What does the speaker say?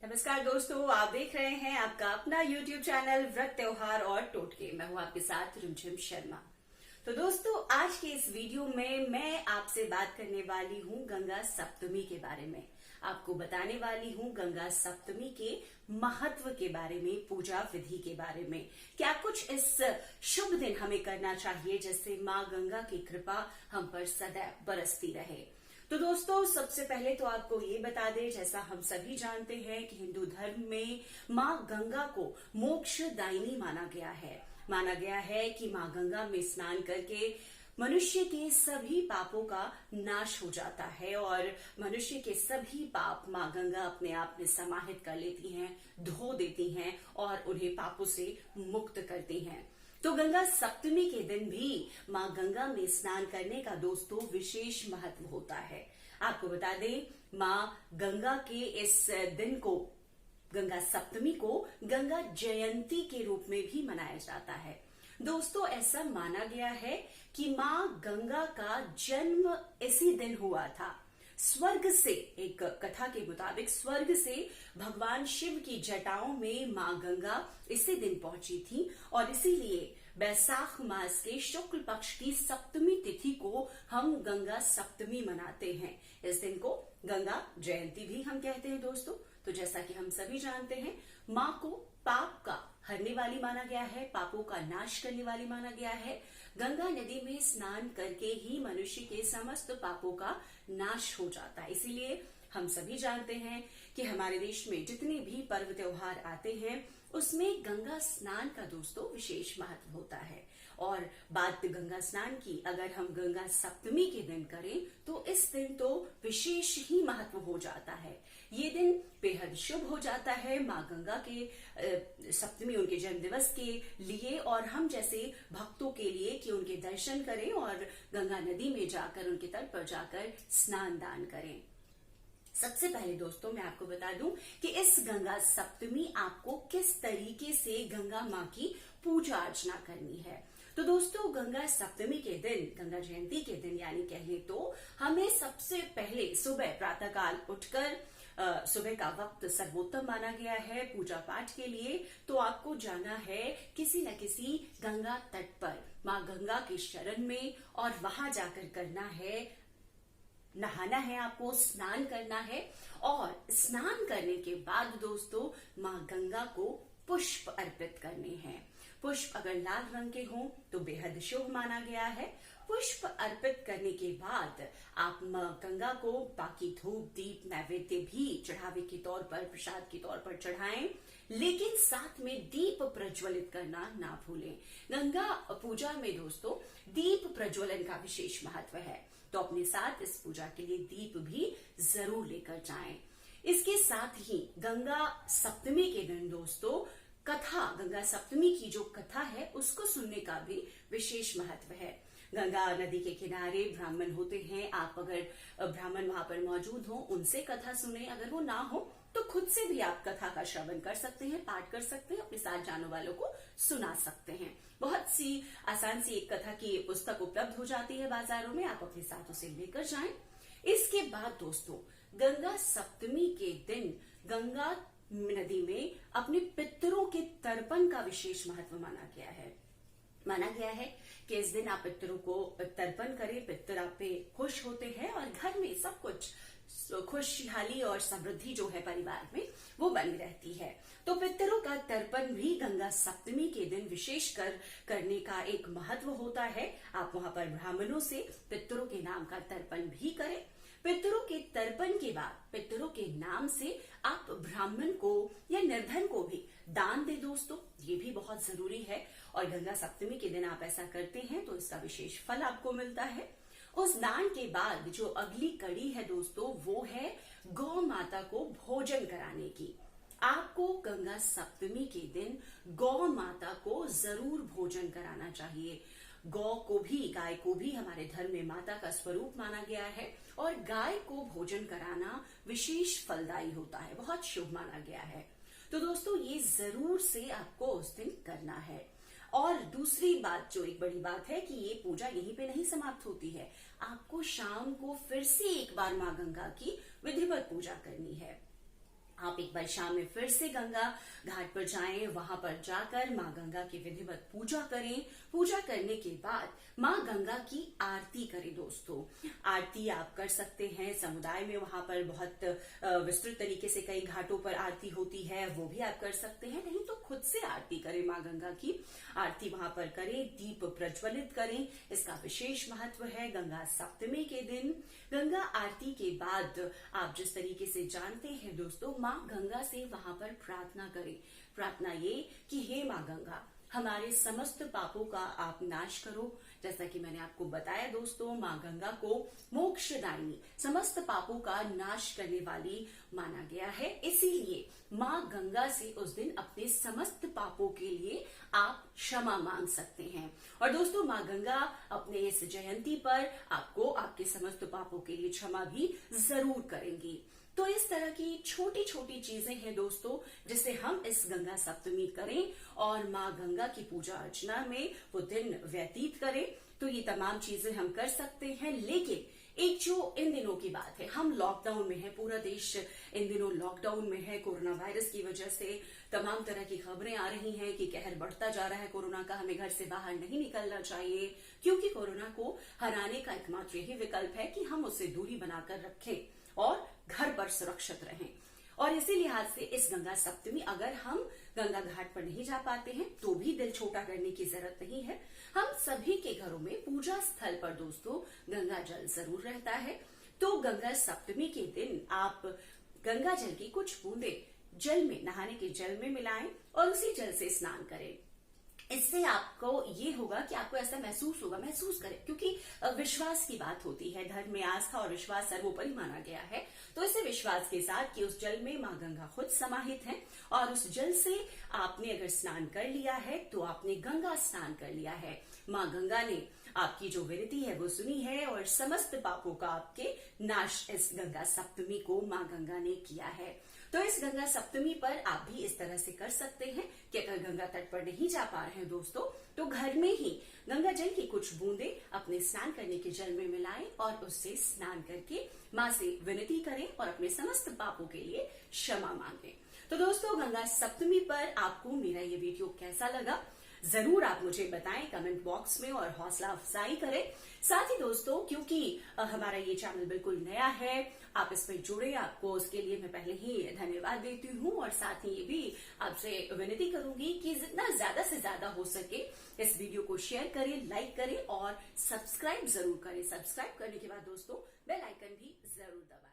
नमस्कार दोस्तों, आप देख रहे हैं आपका अपना YouTube चैनल व्रत त्योहार और टोटके। मैं हूं आपके साथ रुमझिम शर्मा। तो दोस्तों, आज के इस वीडियो में मैं आपसे बात करने वाली हूं गंगा सप्तमी के बारे में। आपको बताने वाली हूं गंगा सप्तमी के महत्व के बारे में, पूजा विधि के बारे में। क्या कुछ इस शुभ दिन हमें करना चाहिए जिससे माँ गंगा की कृपा हम पर सदैव बरसती रहे। तो दोस्तों, सबसे पहले तो आपको ये बता दें, जैसा हम सभी जानते हैं कि हिंदू धर्म में माँ गंगा को मोक्षदायिनी माना गया है। माना गया है कि माँ गंगा में स्नान करके मनुष्य के सभी पापों का नाश हो जाता है और मनुष्य के सभी पाप माँ गंगा अपने आप में समाहित कर लेती हैं, धो देती हैं और उन्हें पापों से मुक्त करती हैं। तो गंगा सप्तमी के दिन भी माँ गंगा में स्नान करने का दोस्तों विशेष महत्व होता है। आपको बता दें, माँ गंगा के इस दिन को, गंगा सप्तमी को गंगा जयंती के रूप में भी मनाया जाता है। दोस्तों, ऐसा माना गया है कि माँ गंगा का जन्म इसी दिन हुआ था। स्वर्ग से, एक कथा के मुताबिक स्वर्ग से भगवान शिव की जटाओं में माँ गंगा इसी दिन पहुंची थी और इसीलिए बैसाख मास के शुक्ल पक्ष की सप्तमी तिथि को हम गंगा सप्तमी मनाते हैं। इस दिन को गंगा जयंती भी हम कहते हैं दोस्तों। तो जैसा कि हम सभी जानते हैं, माँ को पाप का हरने वाली माना गया है, पापों का नाश करने वाली माना गया है। गंगा नदी में स्नान करके ही मनुष्य के समस्त पापों का नाश हो जाता है। इसीलिए हम सभी जानते हैं कि हमारे देश में जितने भी पर्व त्योहार आते हैं उसमें गंगा स्नान का दोस्तों विशेष महत्व होता है। और बात गंगा स्नान की अगर हम गंगा सप्तमी के दिन करें तो इस दिन तो विशेष ही महत्व हो जाता है। ये दिन बेहद शुभ हो जाता है माँ गंगा के सप्तमी, उनके जन्म दिवस के लिए और हम जैसे भक्तों के लिए कि उनके दर्शन करें और गंगा नदी में जाकर, उनके तट पर जाकर स्नान दान करें। सबसे पहले दोस्तों मैं आपको बता दूं कि इस गंगा सप्तमी आपको किस तरीके से गंगा माँ की पूजा अर्चना करनी है। तो दोस्तों, गंगा सप्तमी के दिन, गंगा जयंती के दिन यानी कह ले तो हमें सबसे पहले सुबह प्रातःकाल उठकर, सुबह का वक्त सर्वोत्तम माना गया है पूजा पाठ के लिए। तो आपको जाना है किसी न किसी गंगा तट पर माँ गंगा के शरण में और वहां जाकर करना है, नहाना है, आपको स्नान करना है। और स्नान करने के बाद दोस्तों माँ गंगा को पुष्प अर्पित करने हैं। पुष्प अगर लाल रंग के हों तो बेहद शुभ माना गया है। पुष्प अर्पित करने के बाद आप माँ गंगा को बाकी धूप दीप नैवेद्य भी चढ़ावे के तौर पर, प्रसाद के तौर पर चढ़ाएं, लेकिन साथ में दीप प्रज्वलित करना ना भूलें। गंगा पूजा में दोस्तों दीप प्रज्वलन का विशेष महत्व है, तो अपने साथ इस पूजा के लिए दीप भी जरूर लेकर जाएं। इसके साथ ही गंगा सप्तमी के दिन दोस्तों कथा, गंगा सप्तमी की जो कथा है उसको सुनने का भी विशेष महत्व है। गंगा नदी के किनारे ब्राह्मण होते हैं, आप अगर ब्राह्मण वहां पर मौजूद हो उनसे कथा सुने, अगर वो ना हो तो खुद से भी आप कथा का श्रवण कर सकते हैं, पाठ कर सकते हैं, अपने साथ जानने वालों को सुना सकते हैं। बहुत सी आसान सी एक कथा की पुस्तक उपलब्ध हो जाती है बाजारों में, आप अपने साथ उसे लेकर जाएं। इसके बाद दोस्तों गंगा सप्तमी के दिन गंगा नदी में अपने पितरों के तर्पण का विशेष महत्व माना गया है। माना गया है कि इस दिन आप पितरों को तर्पण करें, पितर आप पे खुश होते हैं और घर में सब कुछ खुशहाली और समृद्धि जो है परिवार में वो बनी रहती है। तो पितरों का तर्पण भी गंगा सप्तमी के दिन विशेषकर करने का एक महत्व होता है। आप वहां पर ब्राह्मणों से पितरों के नाम का तर्पण भी करें। पितरों के तर्पण के बाद पितरों के नाम से आप ब्राह्मण को या निर्धन को भी दान दे दोस्तों, ये भी बहुत जरूरी है। और गंगा सप्तमी के दिन आप ऐसा करते हैं तो इसका विशेष फल आपको मिलता है। उस दान के बाद जो अगली कड़ी है दोस्तों वो है गौ माता को भोजन कराने की। आपको गंगा सप्तमी के दिन गौ माता को जरूर भोजन कराना चाहिए। गौ को भी, गाय को भी हमारे धर्म में माता का स्वरूप माना गया है और गाय को भोजन कराना विशेष फलदायी होता है, बहुत शुभ माना गया है। तो दोस्तों ये जरूर से आपको उस दिन करना है। और दूसरी बात, जो एक बड़ी बात है कि ये पूजा यहीं पे नहीं समाप्त होती है, आपको शाम को फिर से एक बार माँ गंगा की विधिवत पूजा करनी है। आप एक बार शाम में फिर से गंगा घाट पर जाएं, वहां पर जाकर माँ गंगा की विधिवत पूजा करें। पूजा करने के बाद माँ गंगा की आरती करें दोस्तों। आरती आप कर सकते हैं समुदाय में, वहां पर बहुत विस्तृत तरीके से कई घाटों पर आरती होती है, वो भी आप कर सकते हैं। नहीं तो खुद से आरती करें, माँ गंगा की आरती वहां पर करें, दीप प्रज्वलित करें। इसका विशेष महत्व है। गंगा सप्तमी के दिन गंगा आरती के बाद आप जिस तरीके से जानते हैं दोस्तों, माँ गंगा से वहां पर प्रार्थना करें। प्रार्थना ये कि हे माँ गंगा, हमारे समस्त पापों का आप नाश करो। जैसा कि मैंने आपको बताया दोस्तों, माँ गंगा को मोक्षदायिनी, समस्त पापों का नाश करने वाली माना गया है। इसीलिए माँ गंगा से उस दिन अपने समस्त पापों के लिए आप क्षमा मांग सकते हैं। और दोस्तों, माँ गंगा अपने इस जयंती पर आपको आपके समस्त पापों के लिए क्षमा भी जरूर करेंगी। तो इस तरह की छोटी छोटी चीजें हैं दोस्तों, जिसे हम इस गंगा सप्तमी करें और माँ गंगा की पूजा अर्चना में वो दिन व्यतीत करें। तो ये तमाम चीजें हम कर सकते हैं। लेकिन एक जो इन दिनों की बात है, हम लॉकडाउन में है, पूरा देश इन दिनों लॉकडाउन में है। कोरोना वायरस की वजह से तमाम तरह की खबरें आ रही हैं कि कहर बढ़ता जा रहा है कोरोना का। हमें घर से बाहर नहीं निकलना चाहिए, क्योंकि कोरोना को हराने का एकमात्र यही विकल्प है कि हम उससे दूरी बनाकर रखें और घर पर सुरक्षित रहें। और इसी लिहाज से इस गंगा सप्तमी अगर हम गंगा घाट पर नहीं जा पाते हैं तो भी दिल छोटा करने की जरूरत नहीं है। हम सभी के घरों में पूजा स्थल पर दोस्तों गंगा जल जरूर रहता है। तो गंगा सप्तमी के दिन आप गंगा जल की कुछ बूंदे जल में, नहाने के जल में मिलाएं और उसी जल से स्नान करें। इससे आपको ये होगा कि आपको ऐसा महसूस करें, क्योंकि विश्वास की बात होती है। धर्म में आस्था और विश्वास सर्वोपरि माना गया है। तो इसे विश्वास के साथ कि उस जल में माँ गंगा खुद समाहित है और उस जल से आपने अगर स्नान कर लिया है तो आपने गंगा स्नान कर लिया है। माँ गंगा ने आपकी जो विनती है वो सुनी है और समस्त पापों का आपके नाश इस गंगा सप्तमी को माँ गंगा ने किया है। तो इस गंगा सप्तमी पर आप भी इस तरह से कर सकते हैं कि अगर गंगा तट पर नहीं जा पा रहे हैं दोस्तों, तो घर में ही गंगा जल की कुछ बूंदे अपने स्नान करने के जल में मिलाएं और उससे स्नान करके माँ से विनती करें और अपने समस्त पापों के लिए क्षमा मांगें। तो दोस्तों, गंगा सप्तमी पर आपको मेरा ये वीडियो कैसा लगा जरूर आप मुझे बताएं कमेंट बॉक्स में और हौसला अफजाई करें। साथ ही दोस्तों, क्योंकि हमारा ये चैनल बिल्कुल नया है, आप इस पर जुड़े, आपको उसके लिए मैं पहले ही धन्यवाद देती हूँ। और साथ ही ये भी आपसे विनती करूंगी कि जितना ज्यादा से ज्यादा हो सके इस वीडियो को शेयर करें, लाइक करें और सब्सक्राइब जरूर करें। सब्सक्राइब करने के बाद दोस्तों बेल आइकन भी जरूर दबाएं।